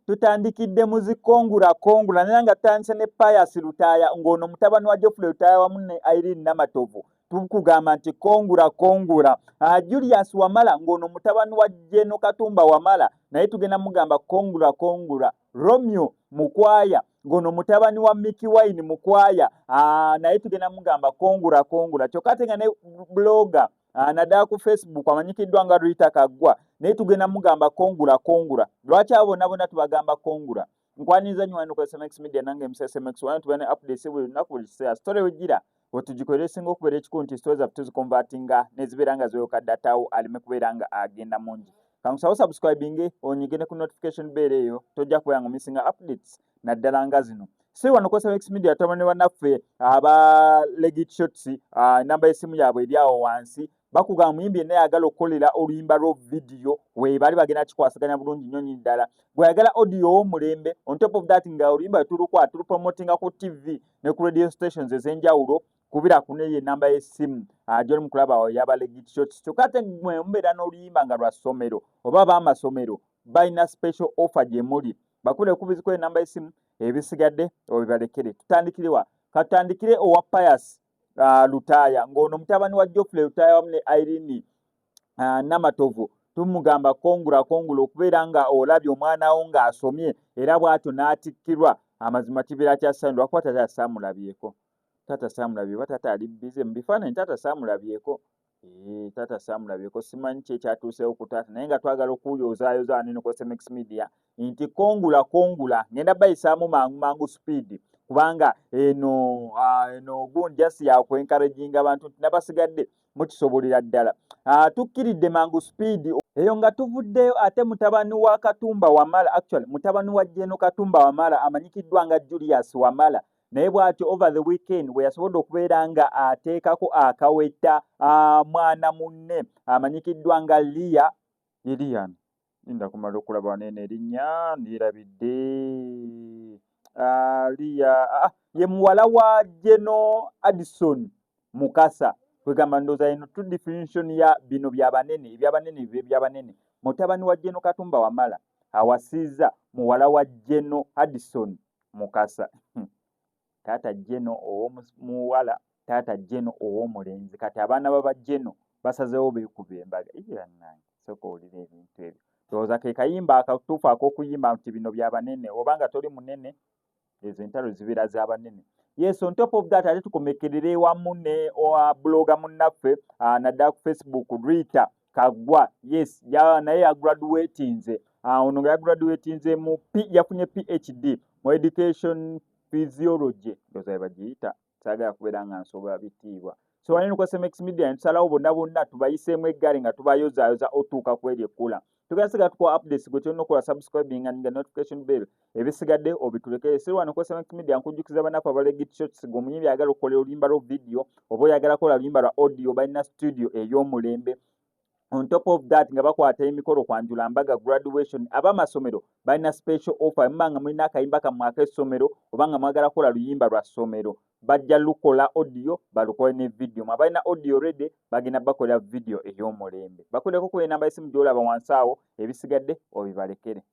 tutandikidde muzikongula kongula naye nga tutandise ne Pius Lutaaya ng'ono mutabani wa Geoffrey Lutaaya wamu ne Irene Namatovu tukugamba nti kongula kongula. Julius Wamala ng'ono mutabani wa Jeno Katumba Wamala naye tugenda mugamba kongula kongula. Romeo Mukwaya ng'ono mutabani wa Mickey Wine Mukwaya naye tugenda mugamba kongula kongula. Kyokka ate nga ne blogger naddala ku Facebook amanyikiddwa nga Rita Kaggwa naye tugenda mugamba kongula kongula. Lwaki abo bonna tubagamba kongula? Nkwaniriza nnyo wano ku SMX Media nange MSMX wano tubane updates buli lunaku buli kiseera. Story wegira otugikolera esinga okubeera ekikulu nti stories zaffe tuzikonvatinga ne zibeera nga zeyoka datawo aleme kubeera nga agenda mungi. Kankusawo subscribing onyigene ku notification bell eyo tojja kubeera nga misinga updates naddala nga zino. Si wano ku SMX Media tubane bannaffe aba Legit Shots namba y'essimu yaabwe eri awo wansi. Bakugamba muyimbi yenna yagala okukolera oluyimba lwo video we bali bagenda kikwasaganya bulungi nnyo nnyini ddala. Gwe yagala audio w'omulembe on top of that nga oluyimba tulupromotinga ku TV ne ku radio stations ez'enjawulo kubira ku neyo namba y'essimu gy'oli mu kulaba awo yaba Legit Shots. Kyokka ate mwe mubeera n'oluyimba nga lwa ssomero oba b'amasomero balina special offer gye muli. Bakubire kubiziko enamba y'essimu ebisigadde obibalekere. Tutandikire wa? Katandikire owa Pius Lutaaya ng'ono mutabani wa Geoffrey Lutaaya wamu ne Irene Namatovu tumugamba kongula kongula okubeera nga olabye omwana wo ng'asomye era bw'atyo n'atikkirwa amazima kibeera kyasanyusa lwakuba tata saamulabyeko. Tata saamulabyeko tata ali bize mu bifaananyi tata saamulabyeko. Tata saamulabyeko simanyi ki ekyatuuseewo ku taata naye nga twagala okuyoozaayoza waneno ku SMX Media nti kongula kongula ngenda bayisaamu mangu mangu speed kubanga eno gundi jasi yakwencouraginga abantu nti nabasigadde mukisobolera ddala. Tukkiridde mangu speed eyo nga tuvuddeyo ate mutabani wa Katumba Wamala actually mutabani wa Jeno Katumba Wamala amanyikiddwa nga Julius Wamala naye bw'atyo over the weekend bwe yasobodde okubeera nga ateekako akaweta mwana munne amanyikiddwa nga Lilian ninda kumala okulaba wanene erinnya ndirabidde ye muwala wa Jeno Addison Mukasa kwegamba ndooza eno tu definition ya bino byabanene ebyabanene mutabani wa Jeno Katumba Wamala awasiza muwala wa Jeno Addison Mukasa. Taata Jeno ow'omuwala taata Jeno ow'omulenzi kati abaana baba Jeno basazeewo beekuba embaga nange soka owulira ebintu ebyo ndowooza ke kayimba akatuufu ak'okuyimba nti bino byabanene obanga toli munene ezo entalo zibeera z'abanene. Yes, on top of that ate tukomekerere wamu ne bloga munnaffe naddala ku Facebook Rita Kaggwa. Yes, naye yagraduatinze ono nga yagraduatinze yafunye PhD mu education physiology ndowooza bye bagiyita saagala kubeera nga nsobola bitiibwa. So waneno ku SMX Media nsalawo bonna tubayiseemu eggale nga tubayozaayoza otuuka ku eri ekkula. Tugenda siga tukuwa updates gwe tulina okukola subscribing and the notification bell ebisigadde obitulekere. Si wano ku SMX Media nkujjukiza bannaffe aba Legit Shots gwe omuyimbi ayagala okukolera oluyimba lwa video oba oyagala kukola oluyimba lwa audio balina studio ey'omulembe. On top of that nga bakwata emikolo kwanjula mbaga graduation abamasomero balina special offer mbanga mulina akayimba kammwe ak'essomero oba nga mwagala kukola luyimba lwa ssomero bajja lukola audio balukole ne video mwabalina audio ready bagenda bakola video ey'omulembe. Bakuleko ku enamba y'essimu gy'olaba wansi awo ebisigadde obibalekere.